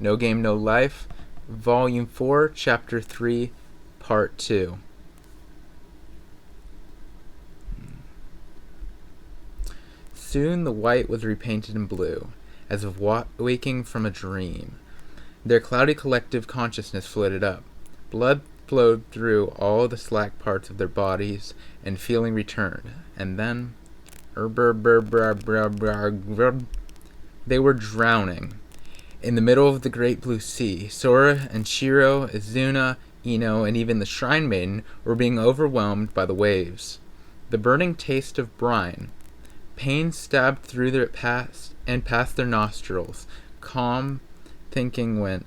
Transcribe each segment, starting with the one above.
No Game, No Life, Volume 4, Chapter 3, Part 2. Soon the white was repainted in blue, as if waking from a dream. Their cloudy collective consciousness floated up. Blood flowed through all the slack parts of their bodies, and feeling returned. And then... they were drowning. In the middle of the great blue sea, Sora and Shiro, Izuna, Ino, and even the Shrine Maiden were being overwhelmed by the waves. The burning taste of brine. Pain stabbed through their past their nostrils. Calm thinking went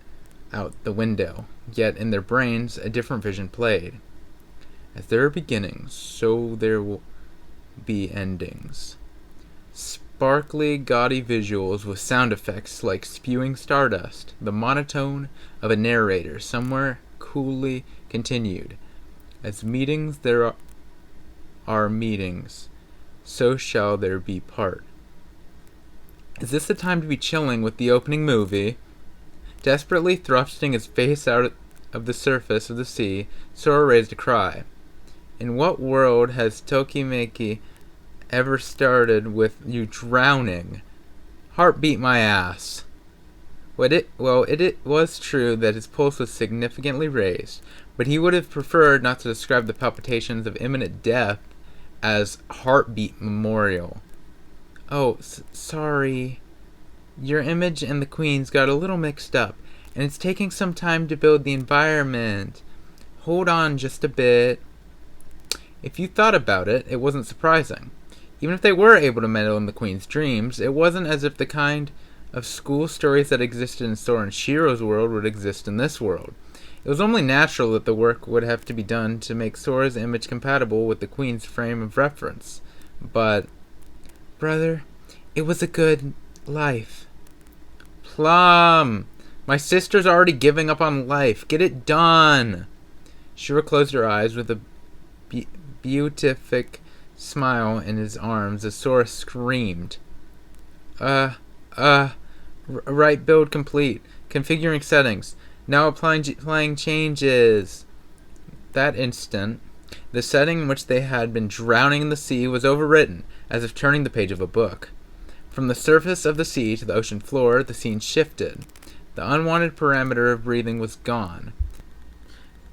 out the window, yet in their brains a different vision played. As there are beginnings, so there will be endings. Sparkly, gaudy visuals with sound effects like spewing stardust. The monotone of a narrator somewhere coolly continued. As meetings there are meetings, so shall there be part. Is this the time to be chilling with the opening movie? Desperately thrusting his face out of the surface of the sea, Sora raised a cry. In what world has Tokimeki ever started with you drowning? Heart beat my ass. It was true that his pulse was significantly raised, but he would have preferred not to describe the palpitations of imminent death as heartbeat memorial. Oh, sorry. Your image and the Queen's got a little mixed up, and it's taking some time to build the environment. Hold on just a bit. If you thought about it, it wasn't surprising. Even if they were able to meddle in the Queen's dreams, it wasn't as if the kind of school stories that existed in Sora and Shiro's world would exist in this world. It was only natural that the work would have to be done to make Sora's image compatible with the Queen's frame of reference. But, brother, it was a good life. Plum! My sister's already giving up on life. Get it done! Shiro closed her eyes with a beatific smile in his arms as Sora screamed. Right build complete. Configuring settings. Now applying changes. That instant, the setting in which they had been drowning in the sea was overwritten, as if turning the page of a book. From the surface of the sea to the ocean floor, the scene shifted. The unwanted parameter of breathing was gone.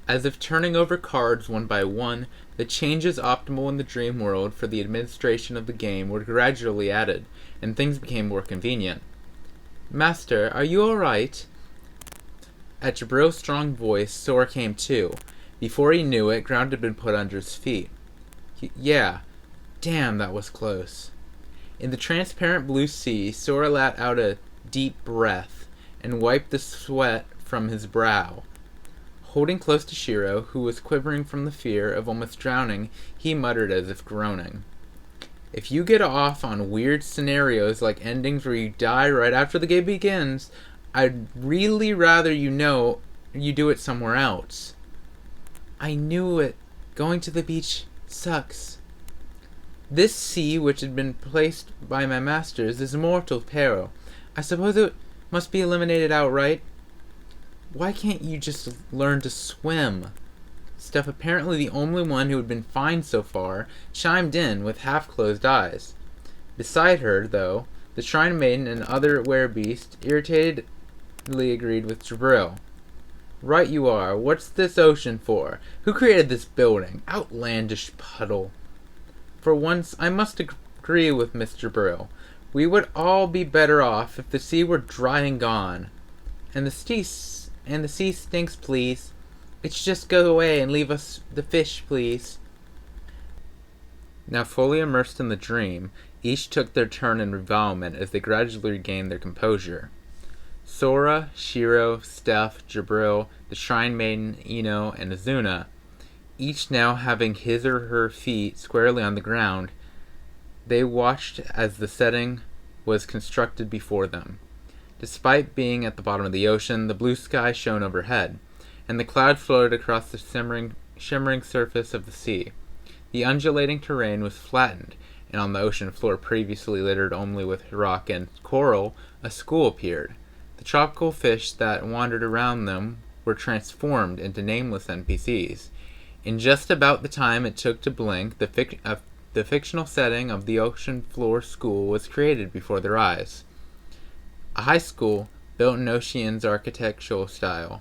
As if turning over cards one by one, the changes optimal in the dream world for the administration of the game were gradually added, and things became more convenient. Master, are you alright? At Jabril's strong voice, Sora came to. Before he knew it, ground had been put under his feet. Yeah. Damn, that was close. In the transparent blue sea, Sora let out a deep breath and wiped the sweat from his brow. Holding close to Shiro, who was quivering from the fear of almost drowning, he muttered as if groaning. If you get off on weird scenarios like endings where you die right after the game begins, I'd really rather you do it somewhere else. I knew it. Going to the beach sucks. This sea, which had been placed by my masters, is mortal peril. I suppose it must be eliminated outright. Why can't you just learn to swim? Steph, apparently the only one who had been fine so far, chimed in with half-closed eyes. Beside her, though, the Shrine Maiden and other werebeasts irritatedly agreed with Jabril. Right you are. What's this ocean for? Who created this building? Outlandish puddle. For once, I must agree with Miss Jabril. We would all be better off if the sea were dry and gone. And the sea stinks, please. It's just go away and leave us the fish, please. Now fully immersed in the dream, each took their turn in revilement as they gradually regained their composure. Sora, Shiro, Steph, Jabril, the Shrine Maiden, Ino, and Izuna, each now having his or her feet squarely on the ground, they watched as the setting was constructed before them. Despite being at the bottom of the ocean, the blue sky shone overhead, and the clouds floated across the shimmering surface of the sea. The undulating terrain was flattened, and on the ocean floor previously littered only with rock and coral, a school appeared. The tropical fish that wandered around them were transformed into nameless NPCs. In just about the time it took to blink, the fictional setting of the ocean floor school was created before their eyes. A high school built in Ocean's architectural style.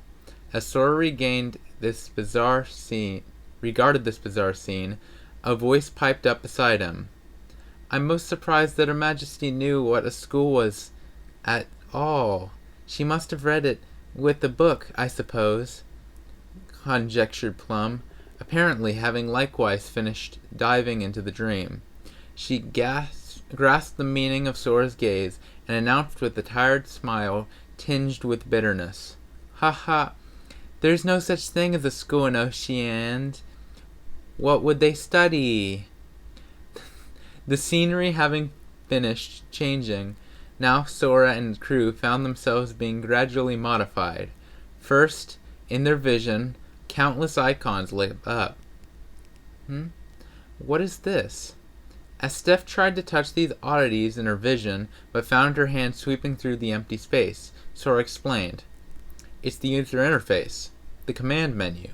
As Sora regarded this bizarre scene, a voice piped up beside him. "I'm most surprised that Her Majesty knew what a school was at all. She must have read it with the book, I suppose," conjectured Plum, apparently having likewise finished diving into the dream. She grasped the meaning of Sora's gaze and announced with a tired smile tinged with bitterness, "Ha ha! There's no such thing as a school in Ocean. What would they study?" The scenery having finished changing, now Sora and the crew found themselves being gradually modified. First, in their vision, countless icons lit up. What is this? As Steph tried to touch these oddities in her vision, but found her hand sweeping through the empty space, Sora explained, "It's the user interface, the command menu."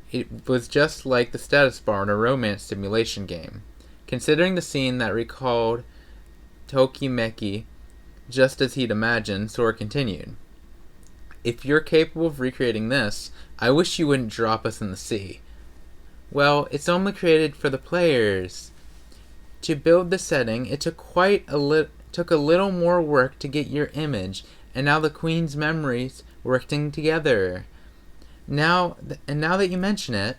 It was just like the status bar in a romance simulation game. Considering the scene that recalled Tokimeki, just as he'd imagined, Sora continued, "If you're capable of recreating this, I wish you wouldn't drop us in the sea." "Well, it's only created for the players. To build the setting, it took a little more work to get your image, and now the Queen's memories working together." Now that you mention it,"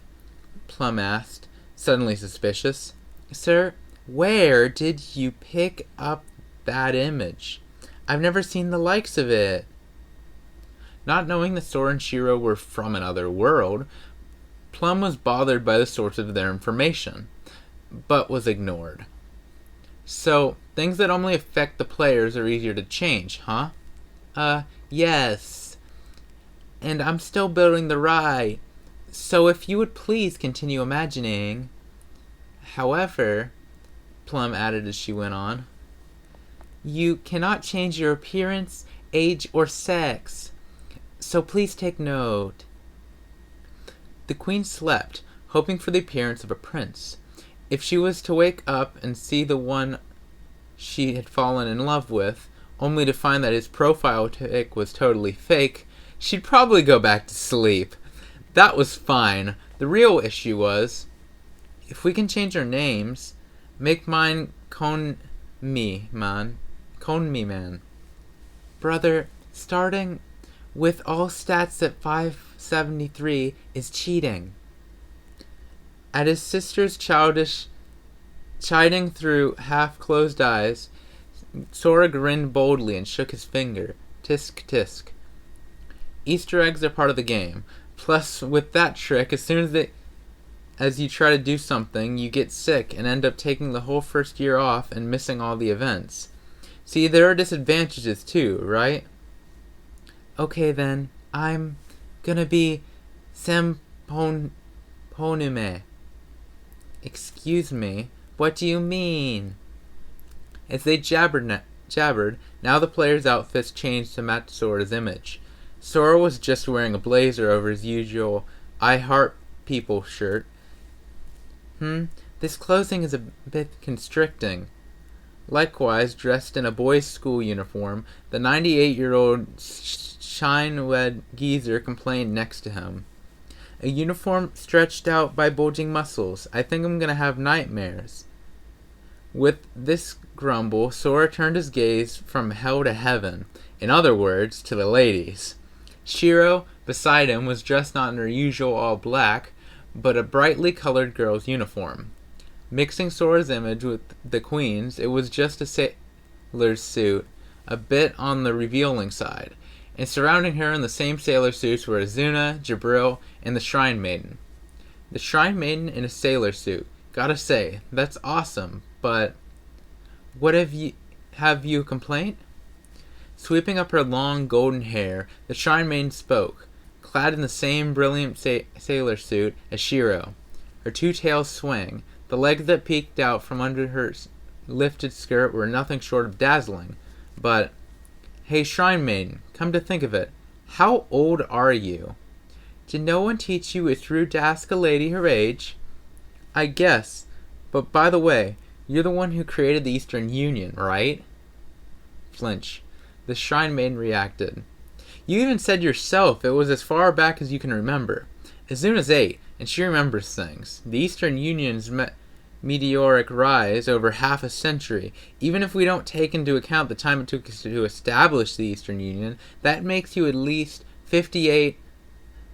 Plum asked, suddenly suspicious, "Sir, where did you pick up that image? I've never seen the likes of it." Not knowing that Sora and Shiro were from another world, Plum was bothered by the source of their information, but was ignored. "So, things that only affect the players are easier to change, huh?" Yes. And I'm still building the ride. So if you would please continue imagining. However," Plum added as she went on, "you cannot change your appearance, age, or sex. So please take note." The Queen slept, hoping for the appearance of a prince. If she was to wake up and see the one she had fallen in love with, only to find that his profile pic was totally fake, she'd probably go back to sleep. That was fine. The real issue was, if we can change our names, make mine Konmi Man. Brother, starting with all stats at 573 is cheating. At his sister's chiding through half-closed eyes, Sora grinned boldly and shook his finger. Tisk, tisk. Easter eggs are part of the game. Plus, with that trick, as soon as you try to do something, you get sick and end up taking the whole first year off and missing all the events. See, there are disadvantages too, right? Okay then, I'm gonna be Semponume. Excuse me, what do you mean? As they jabbered, now the players' outfits changed to match Sora's image. Sora was just wearing a blazer over his usual I Heart People shirt. This clothing is a bit constricting. Likewise, dressed in a boys' school uniform, the 98-year-old shine-wed geezer complained next to him. A uniform stretched out by bulging muscles. I think I'm gonna have nightmares. With this grumble, Sora turned his gaze from hell to heaven. In other words, to the ladies. Shiro, beside him, was dressed not in her usual all black, but a brightly colored girl's uniform. Mixing Sora's image with the Queen's, it was just a sailor's suit, a bit on the revealing side. And surrounding her in the same sailor suits were Azuna, Jabril, and the Shrine Maiden. The Shrine Maiden in a sailor suit. Gotta say, that's awesome, but have you a complaint? Sweeping up her long golden hair, the Shrine Maiden spoke, clad in the same brilliant sailor suit as Shiro. Her two tails swing. The legs that peeked out from under her lifted skirt were nothing short of dazzling. But, Hey, Shrine Maiden, come to think of it, how old are you? Did no one teach you it's rude to ask a lady her age? I guess. But by the way, you're the one who created the Eastern Union, right? Flinch. The Shrine Maiden reacted. You even said yourself it was as far back as you can remember. Azuna's 8, and she remembers things. The Eastern Union's meteoric rise over half a century. Even if we don't take into account the time it took us to establish the Eastern Union, that makes you at least 58.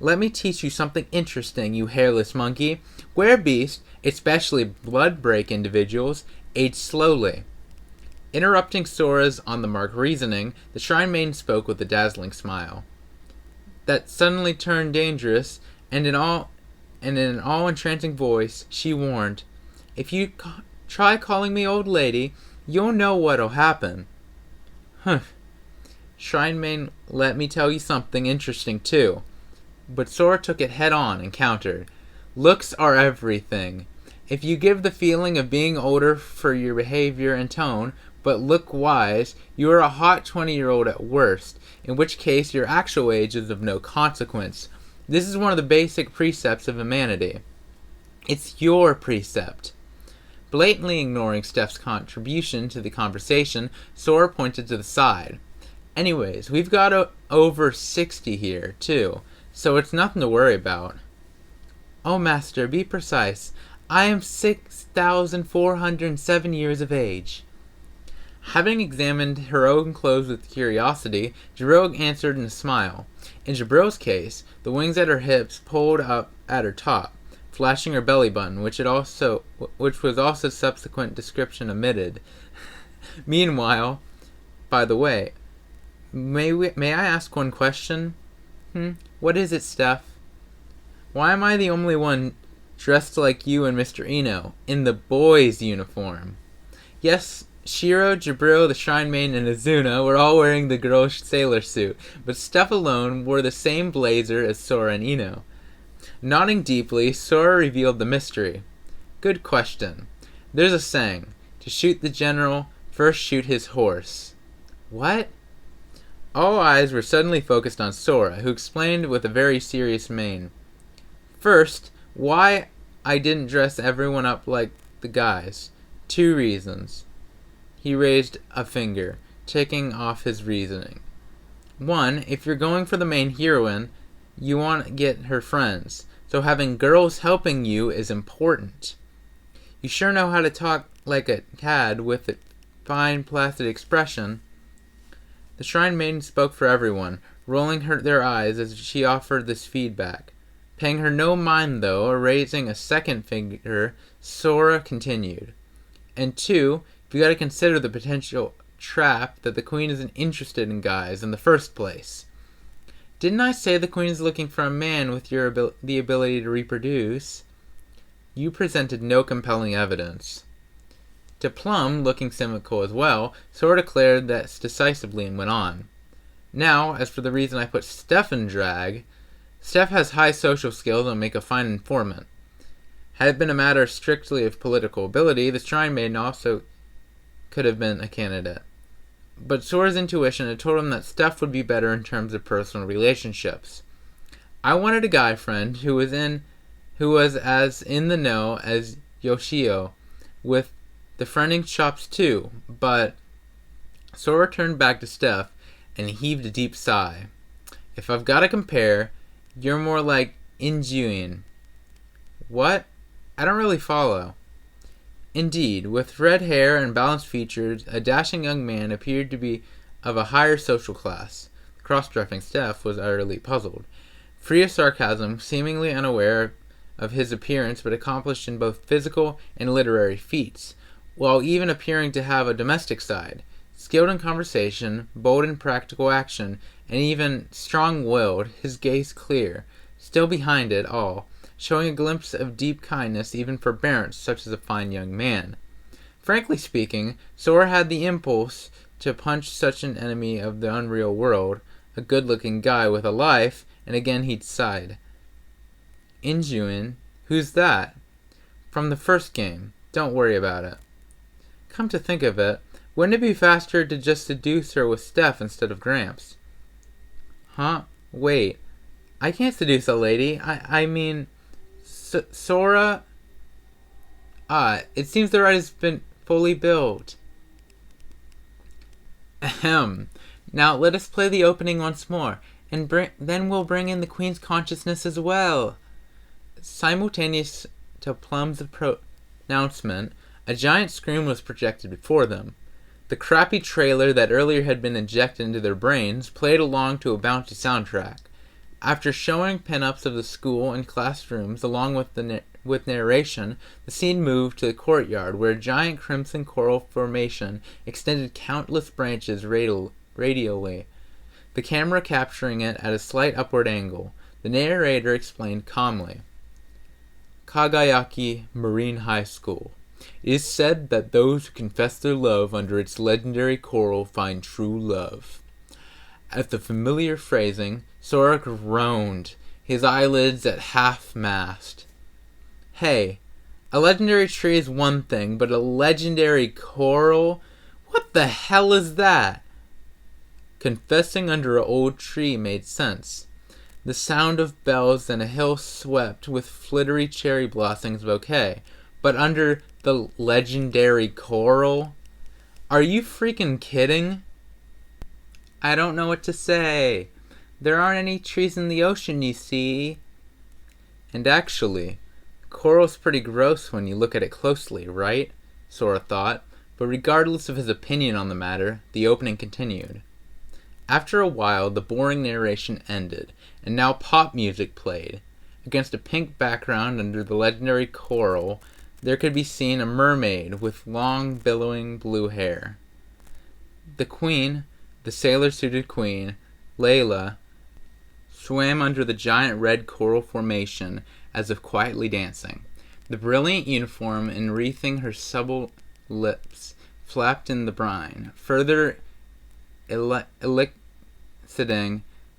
Let me teach you something interesting, you hairless monkey. Werebeasts, especially blood-break individuals, age slowly. Interrupting Sora's on-the-mark reasoning, the Shrine Maiden spoke with a dazzling smile. That suddenly turned dangerous, and in an all-entrancing voice, she warned, if you try calling me old lady, you'll know what'll happen. Humph. Shrine Maiden, let me tell you something interesting, too. But Sora took it head-on and countered. Looks are everything. If you give the feeling of being older for your behavior and tone, but look wise, you are a hot 20-year-old at worst, in which case your actual age is of no consequence. This is one of the basic precepts of humanity. It's your precept. Blatantly ignoring Steph's contribution to the conversation, Sora pointed to the side. Anyways, we've got over 60 here, too, so it's nothing to worry about. Oh, Master, be precise. I am 6,407 years of age. Having examined her own clothes with curiosity, Jabril answered in a smile. In Jabril's case, the wings at her hips pulled up at her top, flashing her belly button, which was also subsequent description omitted. Meanwhile, by the way, may I ask one question? What is it, Steph? Why am I the only one dressed like you and Mr. Eno, in the boys' uniform? Yes, Shiro, Jabril, the Shrine Maiden, and Azuna were all wearing the girls' sailor suit, but Steph alone wore the same blazer as Sora and Eno. Nodding deeply, Sora revealed the mystery. Good question. There's a saying, to shoot the general, first shoot his horse. What? All eyes were suddenly focused on Sora, who explained with a very serious mien. First, why I didn't dress everyone up like the guys. 2 reasons. He raised a finger, taking off his reasoning. 1, if you're going for the main heroine, you want to get her friends, so having girls helping you is important. You sure know how to talk like a cad with a fine, placid expression. The Shrine Maiden spoke for everyone, rolling their eyes as she offered this feedback. Paying her no mind, though, or raising a second finger, Sora continued. And 2, you gotta consider the potential trap that the Queen isn't interested in guys in the first place. Didn't I say the Queen is looking for a man with the ability to reproduce? You presented no compelling evidence. To Plum, looking cynical as well, Sora declared that decisively and went on. Now, as for the reason I put Steph in drag, Steph has high social skills and will make a fine informant. Had it been a matter strictly of political ability, the Shrine Maiden also could have been a candidate. But Sora's intuition had told him that Steph would be better in terms of personal relationships. I wanted a guy friend who was as in the know as Yoshio, with the friending chops too, but Sora turned back to Steph and heaved a deep sigh. If I've got to compare, you're more like Injuin. What? I don't really follow. Indeed, with red hair and balanced features, a dashing young man appeared to be of a higher social class. The cross-dressing Steph was utterly puzzled. Free of sarcasm, seemingly unaware of his appearance but accomplished in both physical and literary feats, while even appearing to have a domestic side. Skilled in conversation, bold in practical action, and even strong-willed, his gaze clear, still behind it all, showing a glimpse of deep kindness even forbearance such as a fine young man. Frankly speaking, Sora had the impulse to punch such an enemy of the unreal world, a good-looking guy with a life, and again he'd sighed. Injuin? Who's that? From the first game. Don't worry about it. Come to think of it, Wouldn't it be faster to just seduce her with Steph instead of Gramps? Huh? Wait. I can't seduce a lady. I mean... Sora... it seems the ride has been fully built. Ahem. Now let us play the opening once more, and then we'll bring in the Queen's consciousness as well. Simultaneous to Plum's announcement, a giant screen was projected before them. The crappy trailer that earlier had been injected into their brains played along to a bouncy soundtrack. After showing pin-ups of the school and classrooms along with narration, the scene moved to the courtyard where a giant crimson coral formation extended countless branches radially, the camera capturing it at a slight upward angle. The narrator explained calmly. Kagayaki Marine High School. It is said that those who confess their love under its legendary coral find true love. At the familiar phrasing, Sora groaned, his eyelids at half-mast. Hey, a legendary tree is one thing, but a legendary coral? What the hell is that? Confessing under an old tree made sense. The sound of bells and a hill swept with flittery cherry blossoms bouquet, but under the legendary coral? Are you freaking kidding? I don't know what to say. There aren't any trees in the ocean, you see. And actually, coral's pretty gross when you look at it closely, right? Sora thought, but regardless of his opinion on the matter, the opening continued. After a while, the boring narration ended, and now pop music played. Against a pink background under the legendary coral, there could be seen a mermaid with long, billowing blue hair. The queen, the sailor-suited queen, Layla, swam under the giant red coral formation as if quietly dancing. The brilliant uniform enwreathing her supple lips flapped in the brine, further eliciting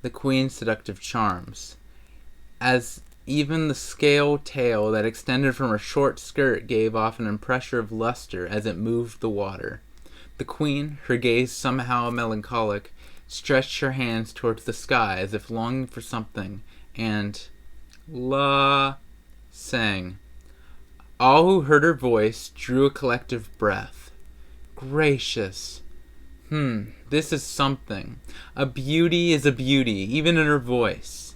the queen's seductive charms, as even the scale tail that extended from her short skirt gave off an impression of luster as it moved the water. The queen, her gaze somehow melancholic, stretched her hands towards the sky as if longing for something, and La sang. All who heard her voice drew a collective breath. Gracious. This is something. A beauty is a beauty, even in her voice.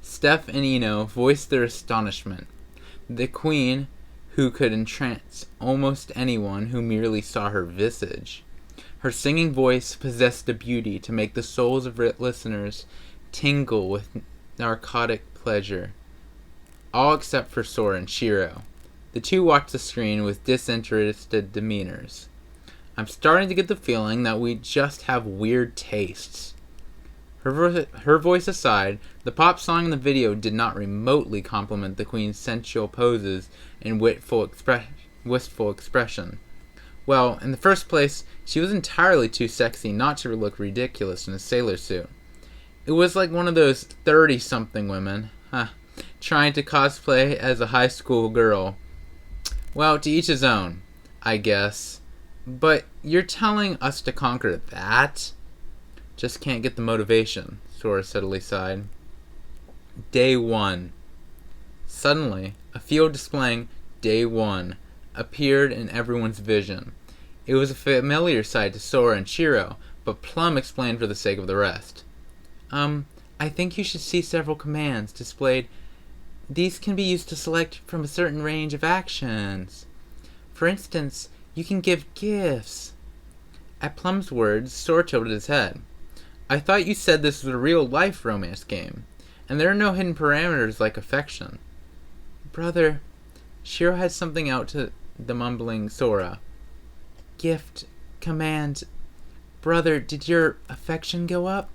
Steph and Eno voiced their astonishment. The queen, who could entrance almost anyone who merely saw her visage. Her singing voice possessed a beauty to make the souls of listeners tingle with narcotic pleasure. All except for Sora and Shiro. The two watched the screen with disinterested demeanors. I'm starting to get the feeling that we just have weird tastes. Her voice aside, the pop song in the video did not remotely compliment the Queen's sensual poses and wistful expression. Well, in the first place, she was entirely too sexy not to look ridiculous in a sailor suit. It was like one of those 30-something women, trying to cosplay as a high school girl. Well, to each his own, I guess. But you're telling us to conquer that? Just can't get the motivation, Sora steadily sighed. Day 1. Suddenly, a field displaying Day 1 appeared in everyone's vision. It was a familiar sight to Sora and Shiro, but Plum explained for the sake of the rest. I think you should see several commands displayed. These can be used to select from a certain range of actions. For instance, you can give gifts. At Plum's words, Sora tilted his head. I thought you said this was a real-life romance game, and there are no hidden parameters like affection. Brother, Shiro had something out to the mumbling Sora. Gift, command. Brother, did your affection go up?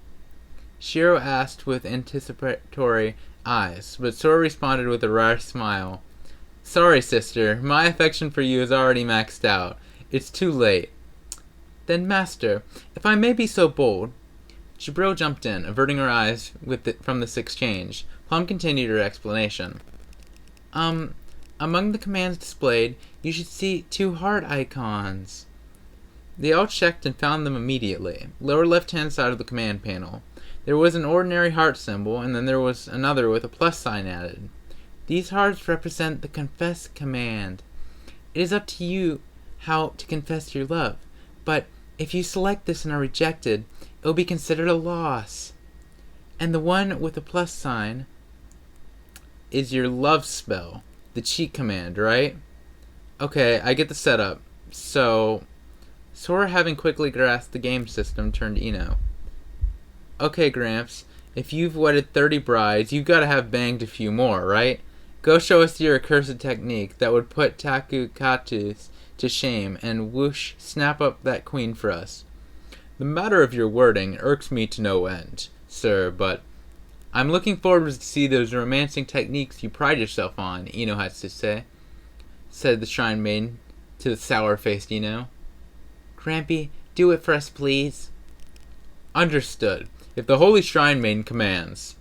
Shiro asked with anticipatory eyes, but Sora responded with a wry smile. Sorry, sister, my affection for you is already maxed out. It's too late. Then, Master, if I may be so bold. Jabril jumped in, averting her eyes from this exchange. Plum continued her explanation. Among the commands displayed, you should see 2 heart icons. They all checked and found them immediately. Lower left-hand side of the command panel. There was an ordinary heart symbol, and then there was another with a plus sign added. These hearts represent the confess command. It is up to you how to confess your love, but if you select this and are rejected, it will be considered a loss. And the one with a plus sign is your love spell, the cheat command, right? Okay, I get the setup. So, Sora, having quickly grasped the game system, turned to Ino. Okay, Gramps, if you've wedded 30 brides, you've got to have banged a few more, right? Go show us your accursed technique that would put Taku Katus to shame, and whoosh, snap up that queen for us. The matter of your wording irks me to no end, sir, but I'm looking forward to see those romancing techniques you pride yourself on, Ino has to say, said the Shrine Maiden to the sour-faced Ino. Grampy, do it for us, please. Understood. If the Holy Shrine Maiden commands.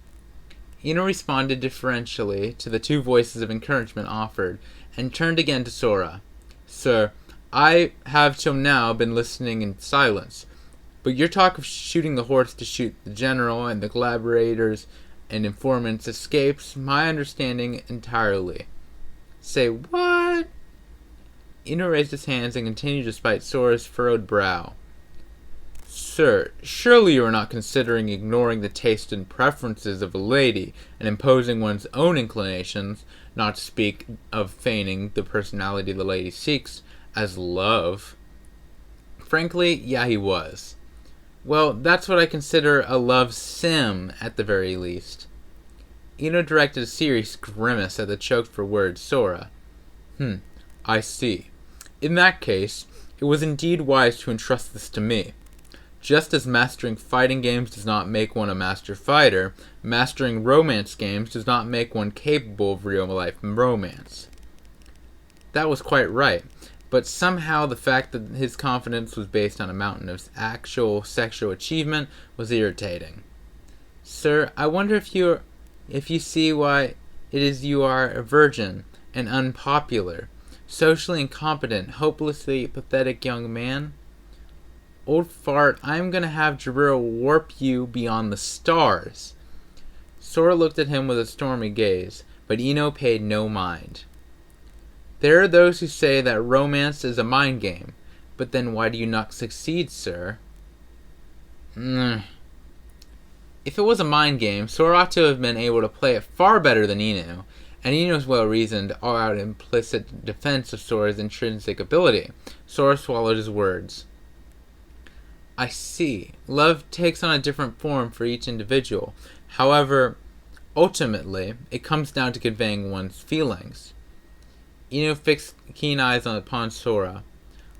Ino responded deferentially to the two voices of encouragement offered, and turned again to Sora. Sir, I have till now been listening in silence, but your talk of shooting the horse to shoot the general and the collaborators and informants escapes my understanding entirely. Say what? Ino raised his hands and continued despite Sora's furrowed brow. Sir, surely you are not considering ignoring the taste and preferences of a lady and imposing one's own inclinations, not to speak of feigning the personality the lady seeks, as love. Frankly, yeah, he was. Well, that's what I consider a love sim, at the very least. Ino directed a serious grimace at the choked for words Sora. I see. In that case, it was indeed wise to entrust this to me. Just as mastering fighting games does not make one a master fighter, mastering romance games does not make one capable of real-life romance. That was quite right, but somehow the fact that his confidence was based on a mountain of actual sexual achievement was irritating. Sir, I wonder if you see why it is you are a virgin and unpopular, socially incompetent, hopelessly pathetic young man? Old fart, I'm gonna have Jarrell warp you beyond the stars. Sora looked at him with a stormy gaze, but Ino paid no mind. There are those who say that romance is a mind game, but then why do you not succeed, sir? If it was a mind game, Sora ought to have been able to play it far better than Ino, and Ino's well-reasoned, all-out implicit defense of Sora's intrinsic ability. Sora swallowed his words. I see. Love takes on a different form for each individual. However, ultimately, it comes down to conveying one's feelings. Ino fixed keen eyes upon Sora.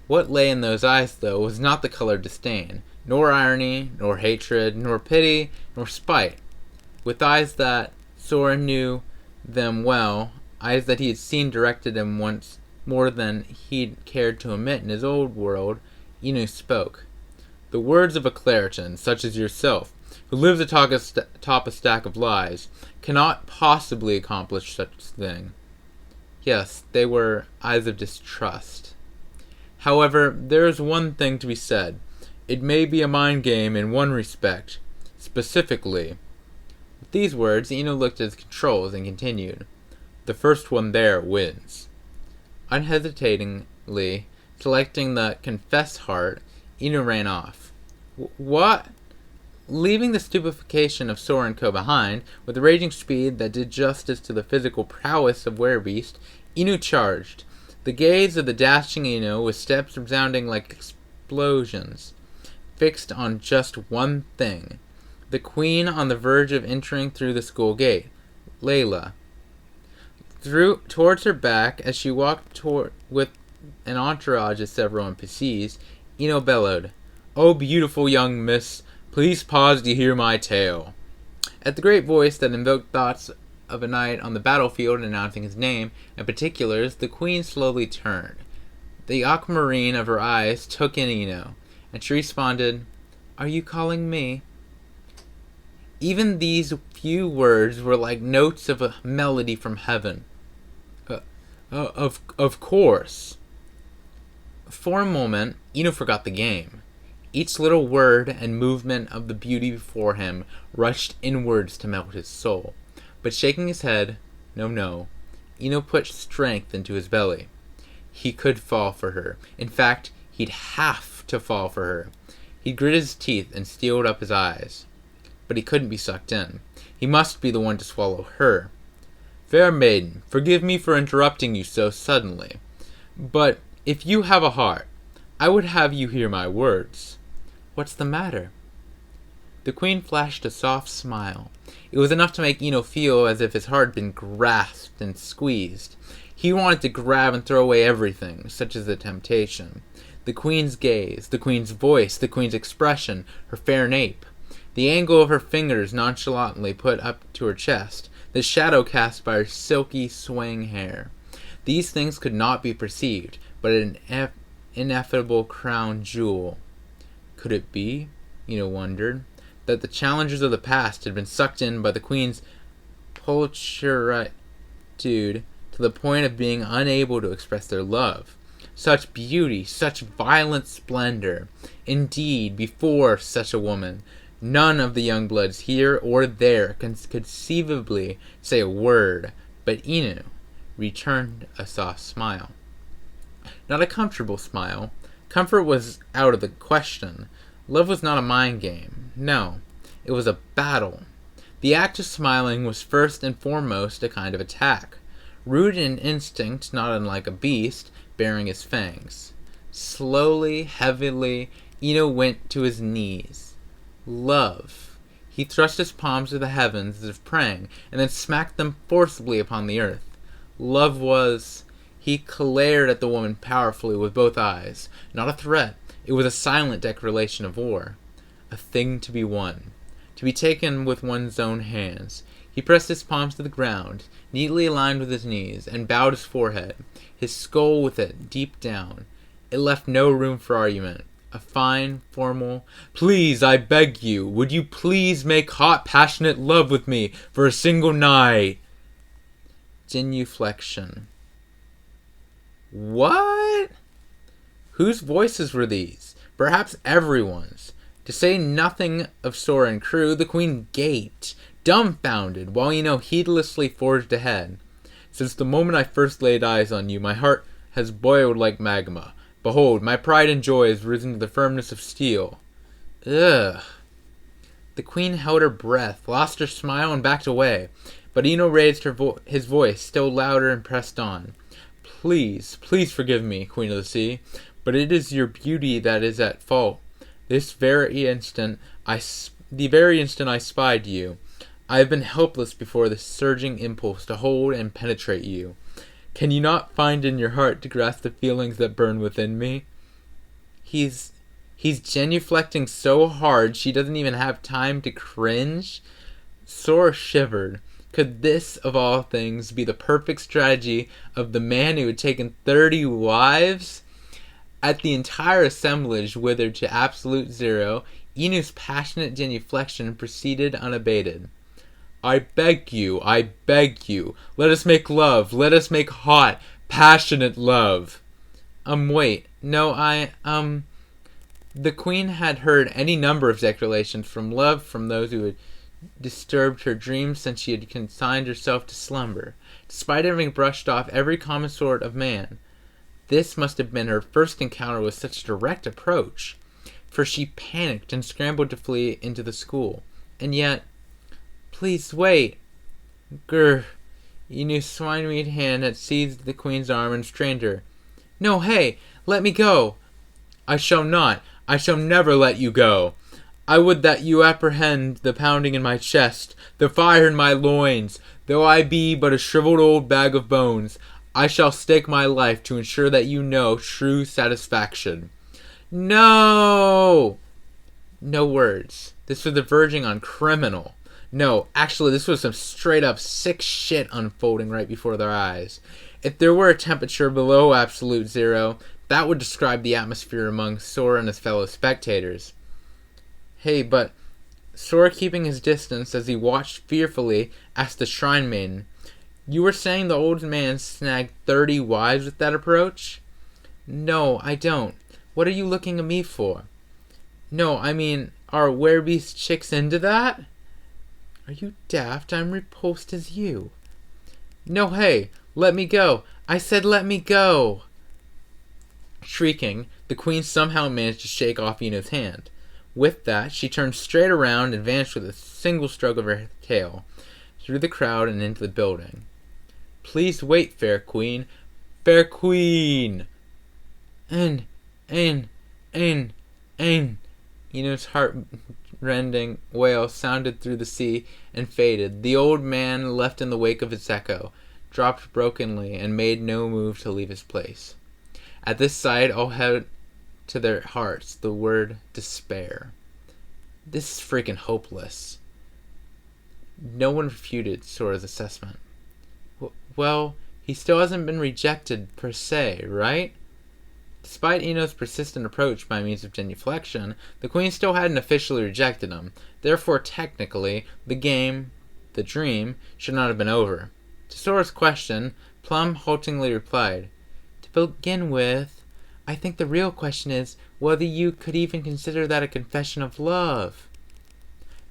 What lay in those eyes, though, was not the color disdain, nor irony, nor hatred, nor pity, nor spite. With eyes that, Sora knew them well, eyes that he had seen directed him once more than he'd cared to admit in his old world, Ino spoke. The words of a Claritin, such as yourself, who lives atop a stack of lies, cannot possibly accomplish such a thing. Yes, they were eyes of distrust. However, there is one thing to be said. It may be a mind game in one respect. Specifically. With these words, Ino looked at his controls and continued. The first one there wins. Unhesitatingly, selecting the confess heart, Ino ran off. What? Leaving the stupefaction of Sora and Co. behind, with a raging speed that did justice to the physical prowess of Werebeast, Ino charged. The gaze of the dashing Ino, with steps resounding like explosions, fixed on just one thing. The queen on the verge of entering through the school gate. Layla. Towards her back, as she walked with an entourage of several NPCs, Ino bellowed, "Oh, beautiful young miss, please pause to hear my tale." At the great voice that invoked thoughts of a knight on the battlefield announcing his name and particulars, the queen slowly turned. The aquamarine of her eyes took in Ino, and she responded, "Are you calling me?" Even these few words were like notes of a melody from heaven. Of course. For a moment, Eno forgot the game. Each little word and movement of the beauty before him rushed inwards to melt his soul. But shaking his head, no, Eno put strength into his belly. He could fall for her. In fact, he'd have to fall for her. He gritted his teeth and steeled up his eyes. But he couldn't be sucked in. He must be the one to swallow her. Fair maiden, forgive me for interrupting you so suddenly. But if you have a heart, I would have you hear my words. What's the matter? The queen flashed a soft smile. It was enough to make Eno feel as if his heart had been grasped and squeezed. He wanted to grab and throw away everything, such as the temptation. The queen's gaze, the queen's voice, the queen's expression, her fair nape. The angle of her fingers nonchalantly put up to her chest, the shadow cast by her silky, swaying hair. These things could not be perceived, but an ineffable crown jewel. Could it be, Eno wondered, that the challengers of the past had been sucked in by the queen's pulchritude to the point of being unable to express their love? Such beauty, such violent splendor. Indeed, before such a woman, none of the young bloods here or there could conceivably say a word, but Eno returned a soft smile. Not a comfortable smile. Comfort was out of the question. Love was not a mind game. No, it was a battle. The act of smiling was first and foremost a kind of attack. Rooted in instinct, not unlike a beast, baring his fangs. Slowly, heavily, Eno went to his knees. Love. He thrust his palms to the heavens as if praying, and then smacked them forcibly upon the earth. Love was... He glared at the woman powerfully with both eyes. Not a threat. It was a silent declaration of war. A thing to be won. To be taken with one's own hands. He pressed his palms to the ground, neatly aligned with his knees, and bowed his forehead, his skull with it, deep down. It left no room for argument. A fine, formal, "Please, I beg you, would you please make hot, passionate love with me for a single night?" Genuflection. What? Whose voices were these? Perhaps everyone's. To say nothing of Sora and crew, the queen gaped, dumbfounded, while Eno heedlessly forged ahead. Since the moment I first laid eyes on you, my heart has boiled like magma. Behold, my pride and joy has risen to the firmness of steel. Ugh. The queen held her breath, lost her smile, and backed away. But Eno raised his voice still louder and pressed on. Please, please forgive me, Queen of the Sea, but it is your beauty that is at fault. The very instant I spied you, I have been helpless before the surging impulse to hold and penetrate you. Can you not find in your heart to grasp the feelings that burn within me? He's genuflecting so hard she doesn't even have time to cringe. Sora shivered. Could this, of all things, be the perfect strategy of the man who had taken 30 wives? At the entire assemblage withered to absolute zero, Enu's passionate genuflection proceeded unabated. I beg you, let us make love, let us make hot, passionate love. Wait, no, The queen had heard any number of declarations from love from those who had disturbed her dreams since she had consigned herself to slumber, despite having brushed off every common sort of man. This must have been her first encounter with such direct approach, for she panicked and scrambled to flee into the school. And yet, please wait. Enu's swine-weed hand had seized the queen's arm and strained her. No, hey, let me go. I shall not. I shall never let you go. I would that you apprehend the pounding in my chest, the fire in my loins. Though I be but a shriveled old bag of bones, I shall stake my life to ensure that you know true satisfaction. No! No words. This was verging on criminal. No, actually, this was some straight-up sick shit unfolding right before their eyes. If there were a temperature below absolute zero, that would describe the atmosphere among Sora and his fellow spectators. Hey, but... Sora, keeping his distance as he watched fearfully, asked the shrine maiden, You were saying the old man snagged 30 wives with that approach? No, I don't. What are you looking at me for? No, I mean, are werebeast chicks into that? Are you daft? I'm repulsed as you. No, hey, let me go. I said let me go. Shrieking, the queen somehow managed to shake off Ino's hand. With that, she turned straight around and vanished with a single stroke of her tail, through the crowd and into the building. Please wait, fair queen. Fair queen! Ain, Ain, Ain, Ain. Ino's heart-rending wail sounded through the sea and faded. The old man, left in the wake of its echo, dropped brokenly and made no move to leave his place. At this sight, all had to their hearts the word despair. This is freaking hopeless. No one refuted Sora's assessment. Well, he still hasn't been rejected per se, right? Despite Ino's persistent approach by means of genuflection, the queen still hadn't officially rejected him. Therefore, technically, the dream, should not have been over. To Sora's question, Plum haltingly replied, To begin with, I think the real question is whether you could even consider that a confession of love.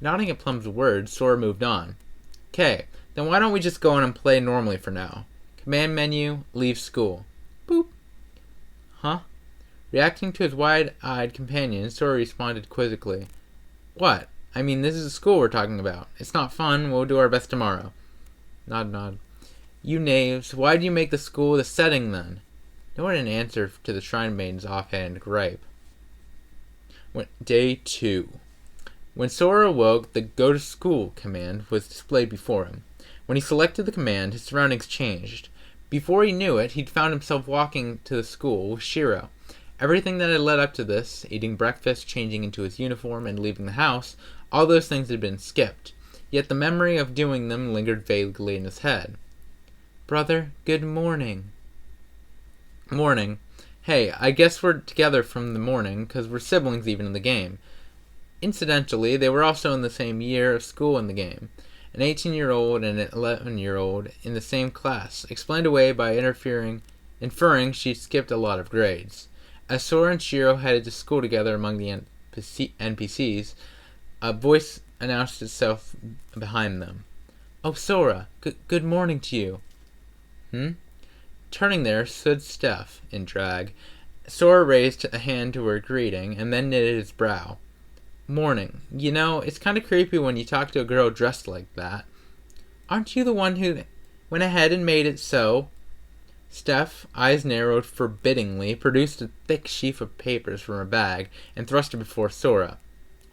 Nodding at Plum's words, Sora moved on. Okay, then why don't we just go on and play normally for now? Command menu, leave school. Boop. Huh? Reacting to his wide-eyed companion, Sora responded quizzically. What? I mean, this is the school we're talking about. It's not fun. We'll do our best tomorrow. Nod, nod. You knaves, why do you make the school the setting then? No one had an answer to the Shrine Maiden's offhand gripe. Day 2. When Sora awoke, the Go to School command was displayed before him. When he selected the command, his surroundings changed. Before he knew it, he'd found himself walking to the school with Shiro. Everything that had led up to this, eating breakfast, changing into his uniform, and leaving the house, all those things had been skipped. Yet the memory of doing them lingered vaguely in his head. Brother, good morning. Morning. Hey, I guess we're together from the morning, 'cause we're siblings even in the game. Incidentally, they were also in the same year of school in the game. An 18-year-old and an 11-year-old in the same class, explained away by inferring she'd skipped a lot of grades. As Sora and Shiro headed to school together among the NPCs, a voice announced itself behind them. Oh, Sora, good morning to you. Turning there stood Steph, in drag. Sora raised a hand to her greeting, and then knitted his brow. Morning. You know, it's kind of creepy when you talk to a girl dressed like that. Aren't you the one who went ahead and made it so? Steph, eyes narrowed forbiddingly, produced a thick sheaf of papers from her bag and thrust it before Sora.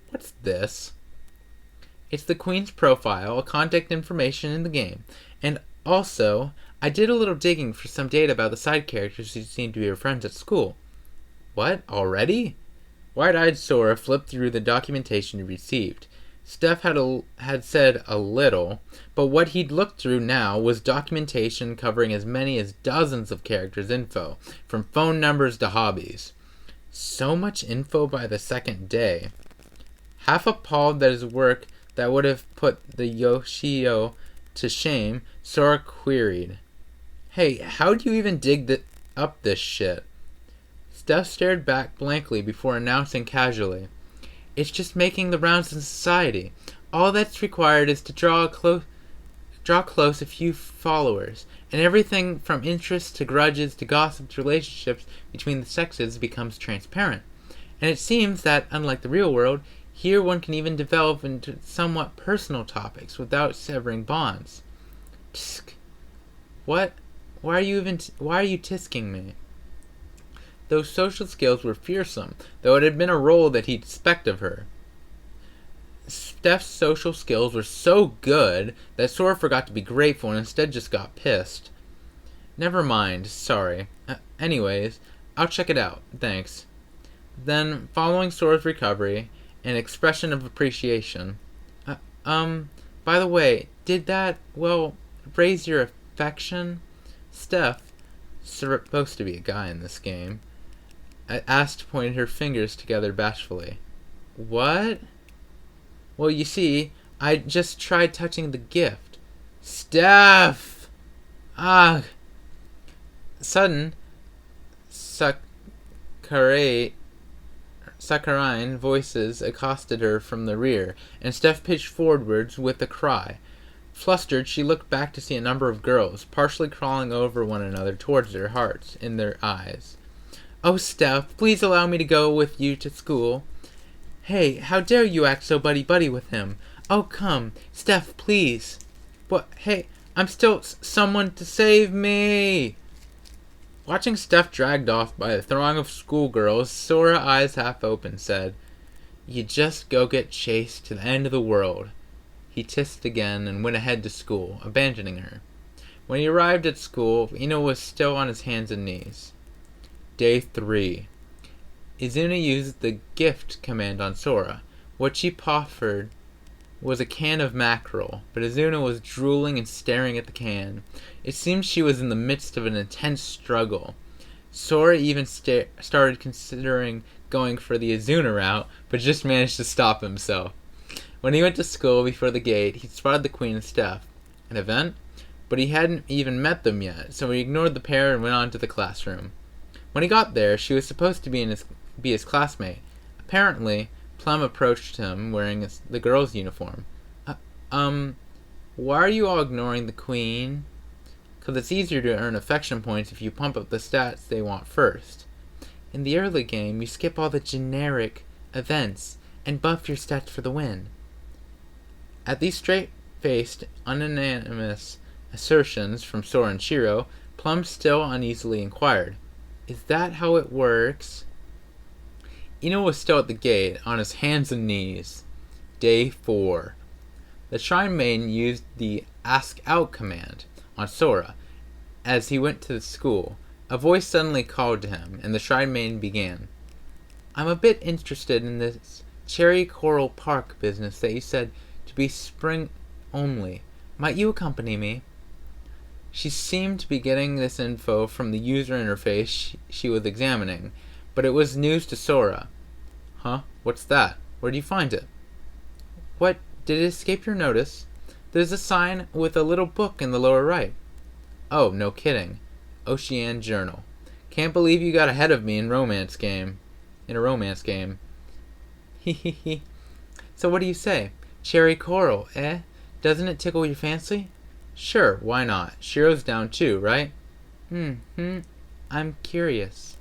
What's this? It's the Queen's profile, a contact information in the game, and also, I did a little digging for some data about the side characters who seem to be her friends at school. What? Already? Wide-eyed Sora flipped through the documentation he received. Steph had said a little, but what he'd looked through now was documentation covering as many as dozens of characters' info, from phone numbers to hobbies. So much info by the second day. Half appalled that his work that would have put the Yoshio to shame, Sora queried, Hey, how'd you even dig up this shit? Steph stared back blankly before announcing casually, It's just making the rounds in society. All that's required is to draw close a few followers, and everything from interests to grudges to gossip to relationships between the sexes becomes transparent. And it seems that, unlike the real world, here one can even develop into somewhat personal topics without severing bonds. Tsk. What? Why are you tisking me? Those social skills were fearsome, though it had been a role that he'd expect of her. Steph's social skills were so good that Sora forgot to be grateful and instead just got pissed. Never mind, sorry. Anyways, I'll check it out, thanks. Then, following Sora's recovery, an expression of appreciation. By the way, did that, raise your affection? Steph, supposed to be a guy in this game, asked, pointing her fingers together bashfully. What? Well, you see, I just tried touching the gift. Steph! Ah! Sudden, saccharine voices accosted her from the rear, and Steph pitched forwards with a cry. Flustered, she looked back to see a number of girls, partially crawling over one another towards her, hearts in their eyes. "Oh, Steph, please allow me to go with you to school." "Hey, how dare you act so buddy-buddy with him? Oh, come, Steph, please." "What? Hey, I'm still someone to save me." Watching Steph dragged off by a throng of schoolgirls, Sora, eyes half open, said, "You just go get chased to the end of the world." He tissed again and went ahead to school, abandoning her. When he arrived at school, Ino was still on his hands and knees. Day 3. Izuna used the gift command on Sora. What she proffered was a can of mackerel, but Izuna was drooling and staring at the can. It seemed she was in the midst of an intense struggle. Sora even started considering going for the Izuna route, but just managed to stop himself. When he went to school before the gate, he spotted the Queen and Steph. An event? But he hadn't even met them yet, so he ignored the pair and went on to the classroom. When he got there, she was supposed to be his classmate. Apparently, Plum approached him wearing the girl's uniform. Why are you all ignoring the Queen?" "'Cause it's easier to earn affection points if you pump up the stats they want first. In the early game, you skip all the generic events and buff your stats for the win." At these straight-faced, unanimous assertions from Sora and Shiro, Plum still uneasily inquired, "Is that how it works?" Ino was still at the gate, on his hands and knees. Day 4. The Shrine Maiden used the Ask Out command on Sora. As he went to school, a voice suddenly called to him, and the Shrine Maiden began. "I'm a bit interested in this Cherry Coral Park business that you said to be spring only. Might you accompany me?" She seemed to be getting this info from the user interface she was examining, but it was news to Sora. "Huh? What's that? Where'd you find it?" "What? Did it escape your notice? There's a sign with a little book in the lower right." "Oh, no kidding. Ocean Journal. Can't believe you got ahead of me in a romance game. He. So what do you say? Cherry coral, eh? Doesn't it tickle your fancy?" "Sure, why not? Shiro's down too, right?" I'm curious."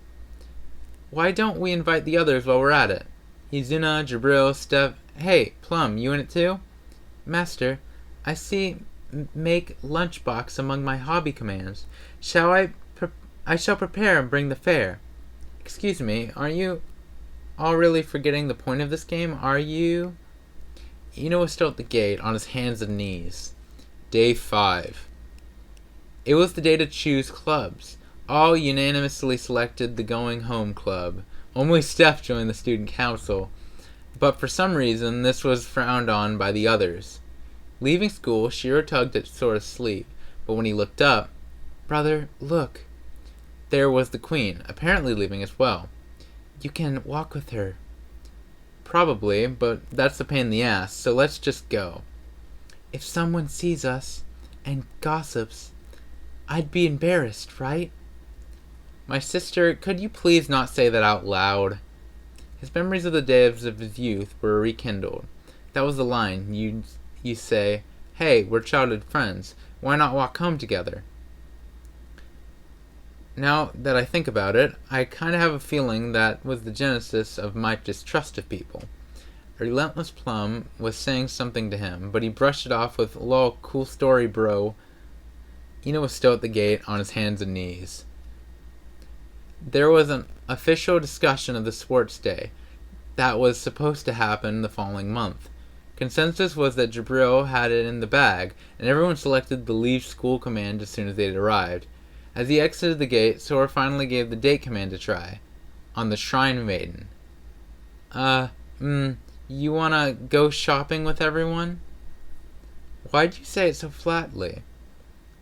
"Why don't we invite the others while we're at it? Izuna, Jabril, Steph. Hey, Plum, you in it too?" "Master, I see make lunchbox among my hobby commands. I shall prepare and bring the fare." "Excuse me, aren't you all really forgetting the point of this game, are you?" Ino was still at the gate, on his hands and knees. Day 5. It was the day to choose clubs. All unanimously selected the Going Home Club. Only Steph joined the student council, but for some reason this was frowned on by the others. Leaving school, Shiro tugged at Sora's sleeve, but when he looked up, "Brother, look." There was the Queen, apparently leaving as well. "You can walk with her." "Probably, but that's a pain in the ass, so let's just go." "If someone sees us and gossips, I'd be embarrassed, right?" "My sister, could you please not say that out loud?" His memories of the days of his youth were rekindled. That was the line. You say, "Hey, we're childhood friends. Why not walk home together?" Now that I think about it, I kind of have a feeling that was the genesis of my distrust of people. A relentless Plum was saying something to him, but he brushed it off with, "Lol, cool story, bro." Ino was still at the gate, on his hands and knees. There was an official discussion of the sports day that was supposed to happen the following month. Consensus was that Jabril had it in the bag, and everyone selected the leave school command as soon as they had arrived. As he exited the gate, Sora finally gave the date command a try, on the Shrine Maiden. You wanna go shopping with everyone?" "Why'd you say it so flatly?"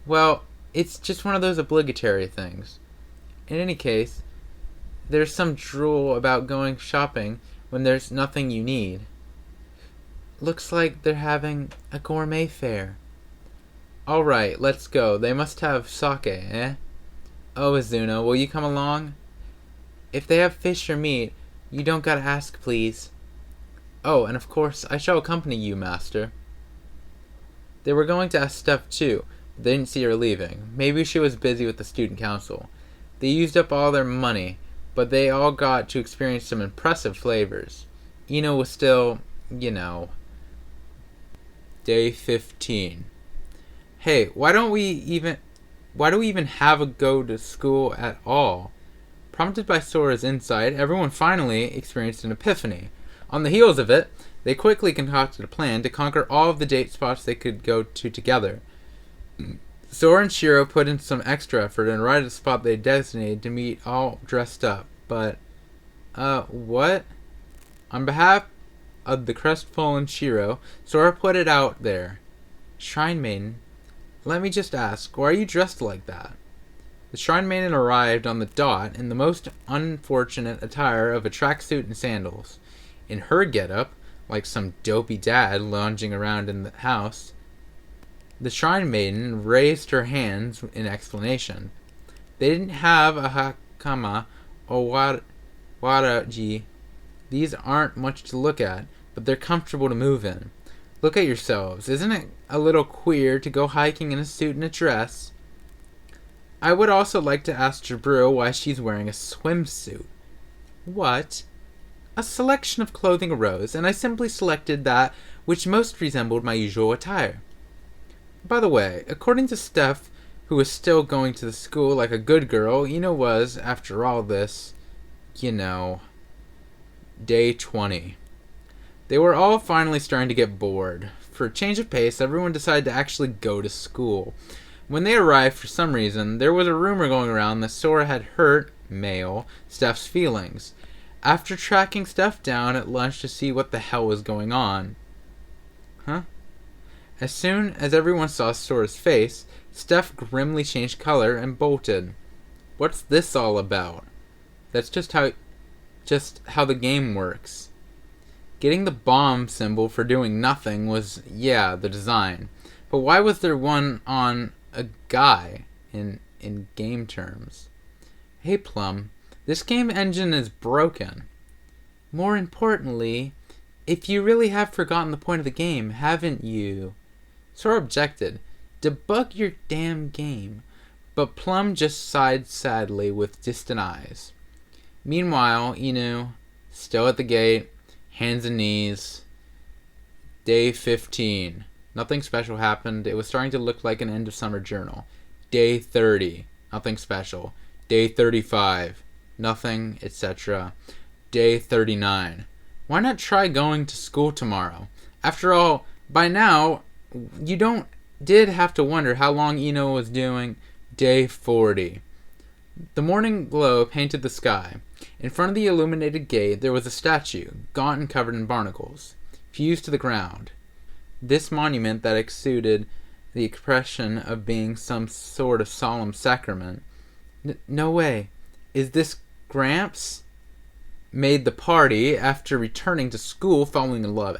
"Well, it's just one of those obligatory things. In any case, there's some drool about going shopping when there's nothing you need." "Looks like they're having a gourmet fair." "Alright, let's go. They must have sake, eh?" "Oh, Izuna, will you come along?" If they have fish or meat, you don't gotta ask, please. Oh, and of course, I shall accompany you, master. They were going to ask Steph too, but they didn't see her leaving. Maybe she was busy with the student council. They used up all their money, but they all got to experience some impressive flavors. Eno was still, Day 15. Hey, why do we even have a go to school at all? Prompted by Sora's insight, everyone finally experienced an epiphany. On the heels of it, they quickly concocted a plan to conquer all of the date spots they could go to together. Sora and Shiro put in some extra effort and arrived at a spot they designated to meet all dressed up, but, what? On behalf of the crestfallen Shiro, Sora put it out there. Shrine Maiden, let me just ask, why are you dressed like that? The Shrine Maiden arrived on the dot in the most unfortunate attire of a tracksuit and sandals. In her getup, like some dopey dad lounging around in the house, the Shrine Maiden raised her hands in explanation. They didn't have a hakama or waraji. These aren't much to look at, but they're comfortable to move in. Look at yourselves. Isn't it a little queer to go hiking in a suit and a dress? I would also like to ask Jabru why she's wearing a swimsuit. What? A selection of clothing arose, and I simply selected that which most resembled my usual attire. By the way, according to Steph, who was still going to the school like a good girl, was, after all this, Day 20. They were all finally starting to get bored. For a change of pace, everyone decided to actually go to school. When they arrived, for some reason, there was a rumor going around that Sora had hurt, male, Steph's feelings. After tracking Steph down at lunch to see what the hell was going on. As soon as everyone saw Sora's face, Steph grimly changed color and bolted. What's this all about? That's just how the game works. Getting the bomb symbol for doing nothing was, the design. But why was there one on a guy in game terms? Hey Plum, this game engine is broken. More importantly, if you really have forgotten the point of the game, haven't you? Sora objected. Debug your damn game. But Plum just sighed sadly with distant eyes. Meanwhile, Inu, still at the gate, hands and knees. Day 15. Nothing special happened. It was starting to look like an end of summer journal. Day 30. Nothing special. Day 35. Nothing, etc. Day 39. Why not try going to school tomorrow? After all, by now, you did have to wonder how long Eno was doing. Day 40. The morning glow painted the sky. In front of the illuminated gate, there was a statue, gaunt and covered in barnacles, fused to the ground. This monument that exuded the expression of being some sort of solemn sacrament. No way. Is this Gramps? Made the party, after returning to school following a long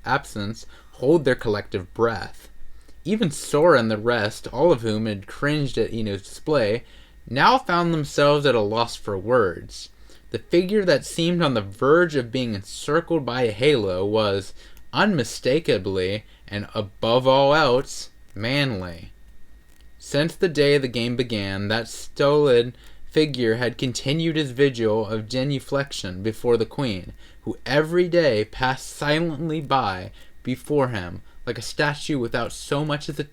absence, hold their collective breath. Even Sora and the rest, all of whom had cringed at Eno's display, now found themselves at a loss for words. The figure that seemed on the verge of being encircled by a halo was, unmistakably, and above all else, manly. Since the day the game began, that stolid figure had continued his vigil of genuflection before the Queen, who every day passed silently by before him like a statue without so much as a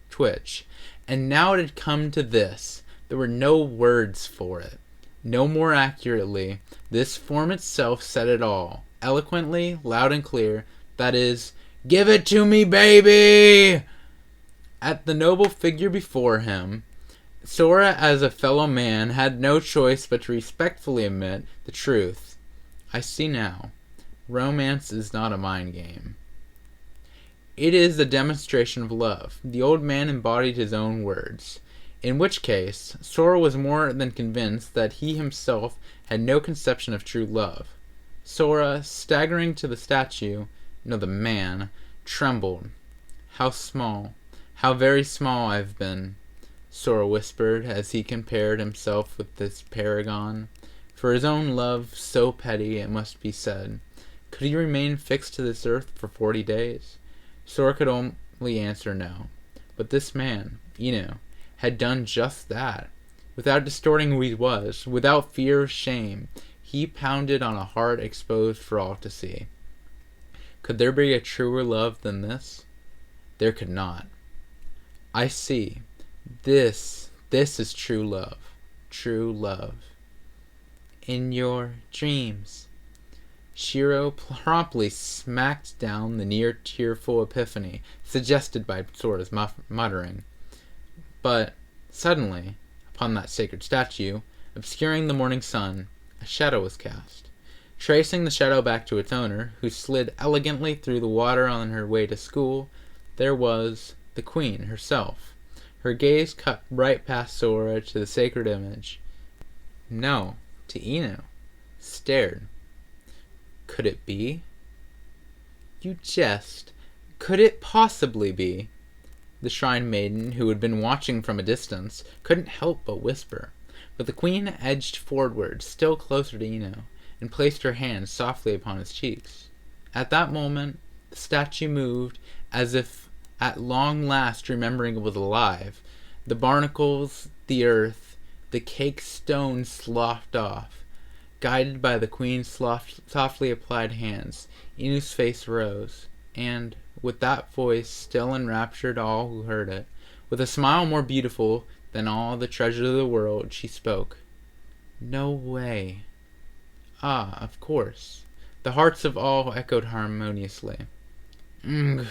twitch. And now it had come to this. There were no words for it. No more accurately, this form itself said it all, eloquently, loud and clear, that is, "Give it to me, baby!" At the noble figure before him, Sora, as a fellow man, had no choice but to respectfully admit the truth. I see now. Romance is not a mind game. It is a demonstration of love. The old man embodied his own words. In which case, Sora was more than convinced that he himself had no conception of true love. Sora, staggering to the statue, the man, trembled. How small, how very small I've been, Sora whispered as he compared himself with this paragon. For his own love, so petty, it must be said, could he remain fixed to this earth for 40 days? Sora could only answer no. But this man, had done just that. Without distorting who he was, without fear of shame, he pounded on a heart exposed for all to see. Could there be a truer love than this? There could not. I see. This is true love. True love. In your dreams. Shiro promptly smacked down the near-tearful epiphany suggested by Sora's muttering. But suddenly, upon that sacred statue, obscuring the morning sun, a shadow was cast. Tracing the shadow back to its owner, who slid elegantly through the water on her way to school, there was the Queen herself. Her gaze cut right past Sora to the sacred image. No, to Ino. Stared. Could it be? You jest. Could it possibly be? The shrine maiden, who had been watching from a distance, couldn't help but whisper. But the Queen edged forward, still closer to Ino, and placed her hand softly upon his cheeks. At that moment, the statue moved, as if at long last remembering it was alive. The barnacles, the earth, the caked stone sloughed off. Guided by the Queen's softly applied hands, Inu's face rose, and, with that voice still enraptured all who heard it, with a smile more beautiful than all the treasures of the world, she spoke. No way. Ah, of course. The hearts of all echoed harmoniously. But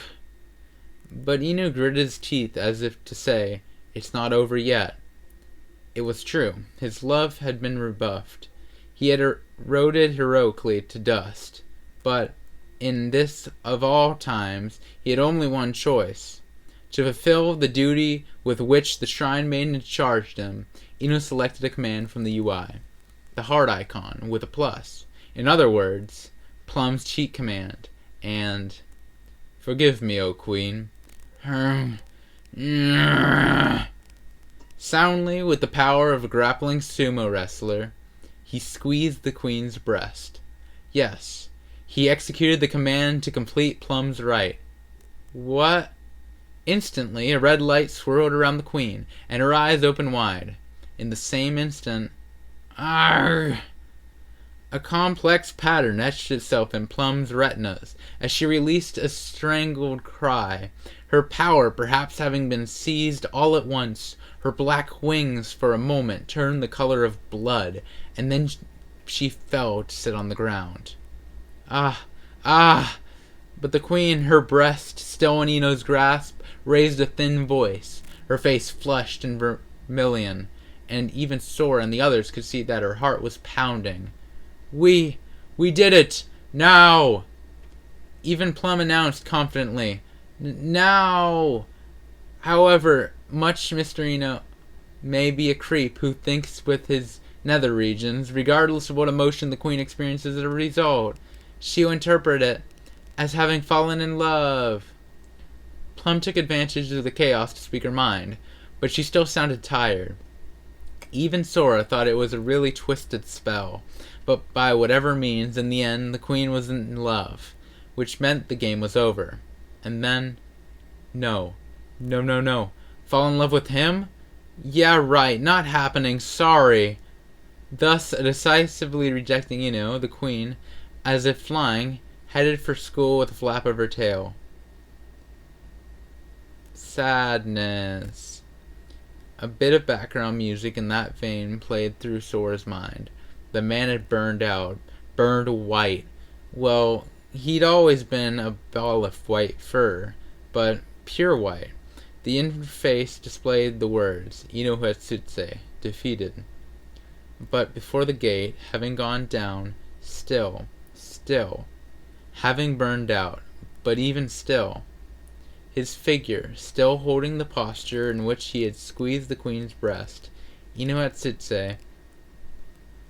Inu gritted his teeth as if to say, it's not over yet. It was true. His love had been rebuffed. He had eroded heroically to dust. But, in this of all times, he had only one choice. To fulfill the duty with which the shrine maiden had charged him, Inu selected a command from the UI. The heart icon, with a plus. In other words, Plum's cheat command. And, forgive me, O Queen. Soundly, with the power of a grappling sumo wrestler, he squeezed the Queen's breast. Yes, he executed the command to complete Plum's rite. What? Instantly, a red light swirled around the Queen, and her eyes opened wide. In the same instant, Arrgh! A complex pattern etched itself in Plum's retinas as she released a strangled cry. Her power perhaps having been seized all at once, her black wings for a moment turned the color of blood, and then she fell to sit on the ground. Ah! But the Queen, her breast still in Ino's grasp, raised a thin voice. Her face flushed and vermilion, and even Sora and the others could see that her heart was pounding. We did it! Now! Even Plum announced confidently, Now! However, much Mr. Ino may be a creep who thinks with his nether regions, regardless of what emotion the Queen experiences as a result, she'll interpret it as having fallen in love. Plum took advantage of the chaos to speak her mind, but she still sounded tired. Even Sora thought it was a really twisted spell, but by whatever means, in the end, the Queen was in love, which meant the game was over. And then, no. Fall in love with him? Yeah, right, not happening, sorry. Thus, decisively rejecting Ino, the Queen, as if flying, headed for school with a flap of her tail. Sadness. A bit of background music in that vein played through Sora's mind. The man had burned out, burned white. Well, he'd always been a ball of white fur, but pure white. The interface displayed the words, Ino Hatsutse, defeated. But before the gate, having gone down, still, having burned out, but even still, his figure, still holding the posture in which he had squeezed the Queen's breast, Ino Hatsutse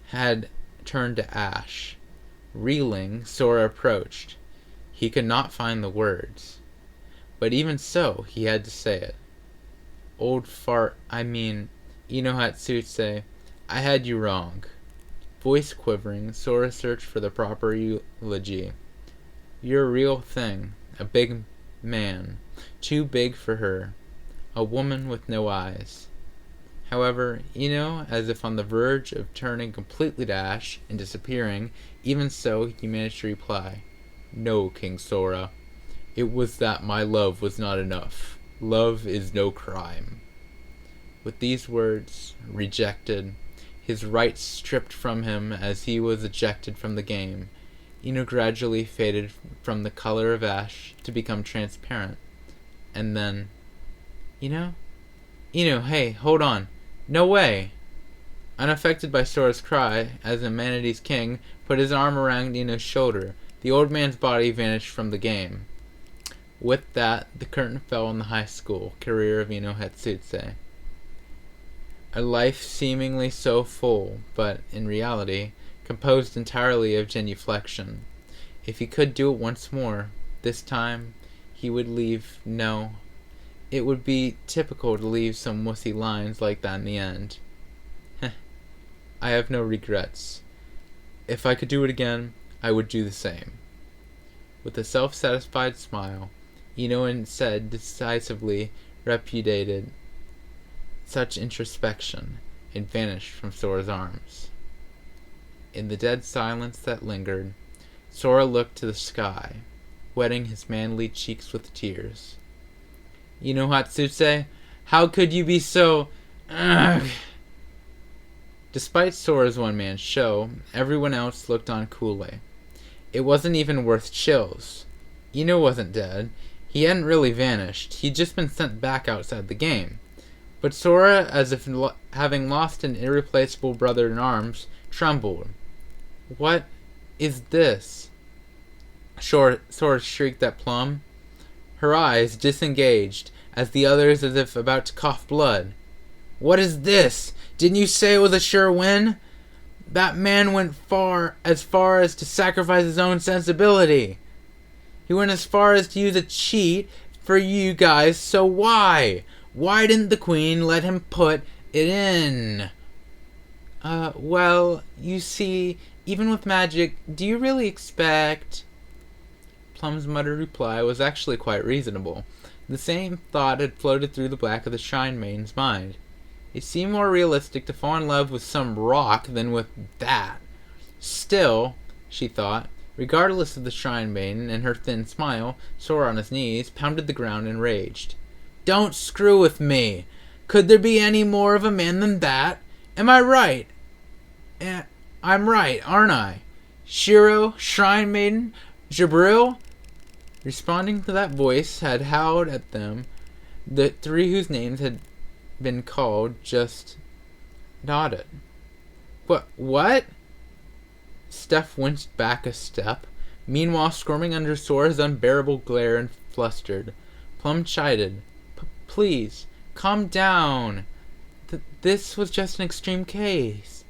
had turned to ash. Reeling, Sora approached. He could not find the words. But even so, he had to say it. Ino Hatsutse, I had you wrong. Voice quivering, Sora searched for the proper eulogy. "You're a real thing, a big man, too big for her, a woman with no eyes." However, as if on the verge of turning completely to ash and disappearing, even so he managed to reply, "No, King Sora. It was that my love was not enough. Love is no crime." With these words, rejected, his rights stripped from him as he was ejected from the game, gradually faded from the color of ash to become transparent. And then, hey, hold on. No way! Unaffected by Sora's cry, as Humanity's king put his arm around Ino's shoulder, the old man's body vanished from the game. With that, the curtain fell on the high school career of Ino Hatsutse. A life seemingly so full, but, in reality, composed entirely of genuflection. If he could do it once more, this time, he would leave it would be typical to leave some wussy lines like that in the end. I have no regrets. If I could do it again, I would do the same. With a self-satisfied smile, Ino said decisively repudiated such introspection and vanished from Sora's arms. In the dead silence that lingered, Sora looked to the sky, wetting his manly cheeks with tears. Hatsutse, how could you be so... Ugh. Despite Sora's one-man show, everyone else looked on coolly. It wasn't even worth chills. Ino wasn't dead. He hadn't really vanished. He'd just been sent back outside the game. But Sora, as if having lost an irreplaceable brother in arms, trembled. "What is this?" Sora shrieked at Plum. Her eyes disengaged, as the others as if about to cough blood. "What is this? Didn't you say it was a sure win? That man went as far as to sacrifice his own sensibility. He went as far as to use a cheat for you guys, so why? Why didn't the Queen let him put it in?" Well, you see, even with magic, do you really expect..." Plum's muttered reply was actually quite reasonable. The same thought had floated through the back of the Shrine Maiden's mind. It seemed more realistic to fall in love with some rock than with that. Still, she thought, regardless of the Shrine Maiden and her thin smile, Sora on his knees pounded the ground and raged. "Don't screw with me! Could there be any more of a man than that? Am I right? I'm right, aren't I? Shiro, Shrine Maiden, Jibril?" Responding to that voice had howled at them. The three whose names had been called just nodded. What? Steph winced back a step, meanwhile squirming under Sora's unbearable glare and flustered. Plum chided. Please, calm down. This was just an extreme case.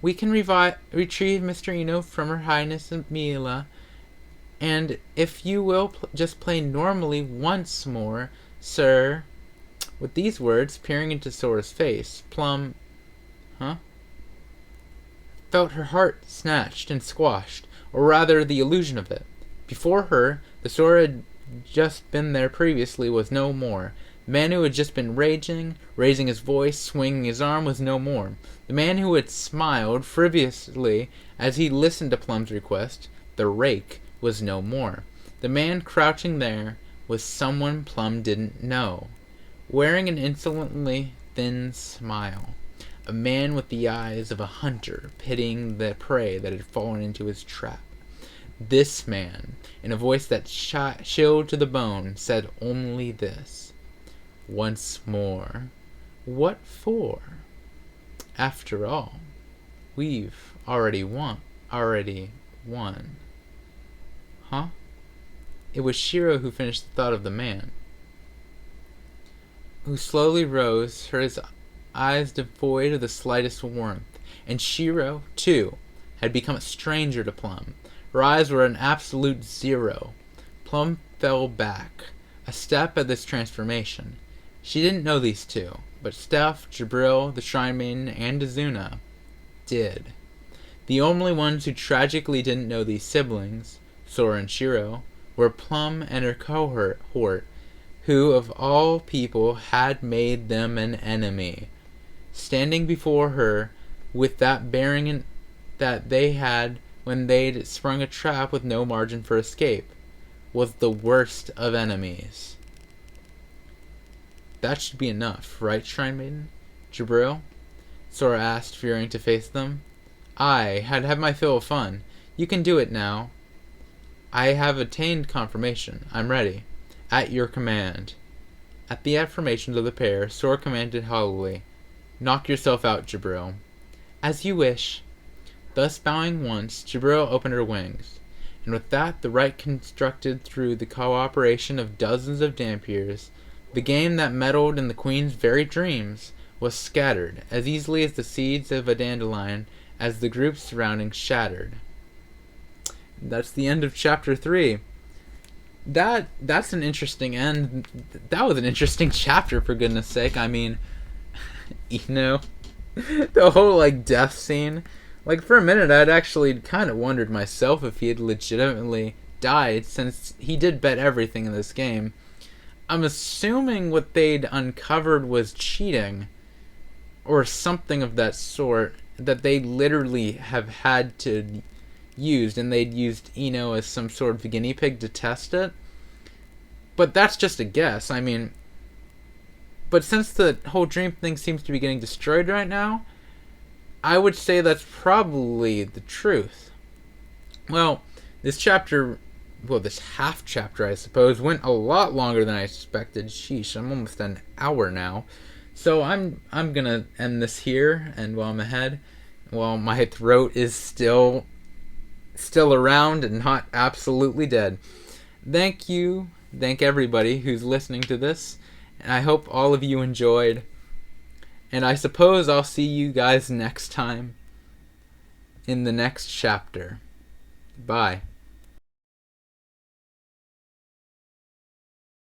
We can retrieve Mr. Ino from Her Highness Mila, and if you will just play normally once more, sir." With these words, peering into Sora's face, Plum, felt her heart snatched and squashed, or rather the illusion of it. Before her, the Sora had just been there previously was no more. The man who had just been raging, raising his voice, swinging his arm was no more. The man who had smiled frivolously as he listened to Plum's request, the rake, was no more. The man crouching there was someone Plum didn't know, wearing an insolently thin smile. A man with the eyes of a hunter pitying the prey that had fallen into his trap. This man, in a voice that chilled to the bone, said only this. "Once more. What for? After all, we've already won. Huh?" It was Shiro who finished the thought of the man, who slowly rose, his eyes devoid of the slightest warmth. And Shiro, too, had become a stranger to Plum. Her eyes were an absolute zero. Plum fell back a step at this transformation. She didn't know these two, but Steph, Jibril, the Shrine Maiden, and Azuna did. The only ones who tragically didn't know these siblings, Sora and Shiro, were Plum and her cohort, who of all people had made them an enemy. Standing before her with that bearing that they had when they'd sprung a trap with no margin for escape, was the worst of enemies. That should be enough, right, Shrine Maiden? Jabril? Sora asked, fearing to face them. I had my fill of fun. You can do it now. I have attained confirmation. I'm ready. At your command. At the affirmations of the pair, Sora commanded hollowly, Knock yourself out, Jabril. As you wish. Thus bowing once, Jabril opened her wings, and with that the right constructed through the cooperation of dozens of Dampiers, the game that meddled in the Queen's very dreams was scattered as easily as the seeds of a dandelion as the groups surrounding shattered. That's the end of chapter 3. That's an interesting end. That was an interesting chapter, for goodness sake. I mean, the whole death scene. For a minute I'd actually kind of wondered myself if he had legitimately died, since he did bet everything in this game. I'm assuming what they'd uncovered was cheating, or something of that sort, that they literally have had to use, and they'd used Eno as some sort of guinea pig to test it. But that's just a guess. I mean, but since the whole dream thing seems to be getting destroyed right now, I would say that's probably the truth. Well, this half chapter, I suppose, went a lot longer than I expected. Sheesh, I'm almost an hour now. So I'm gonna end this here, and while I'm ahead, while my throat is still around and not absolutely dead. Thank everybody who's listening to this, and I hope all of you enjoyed. And I suppose I'll see you guys next time in the next chapter. Bye.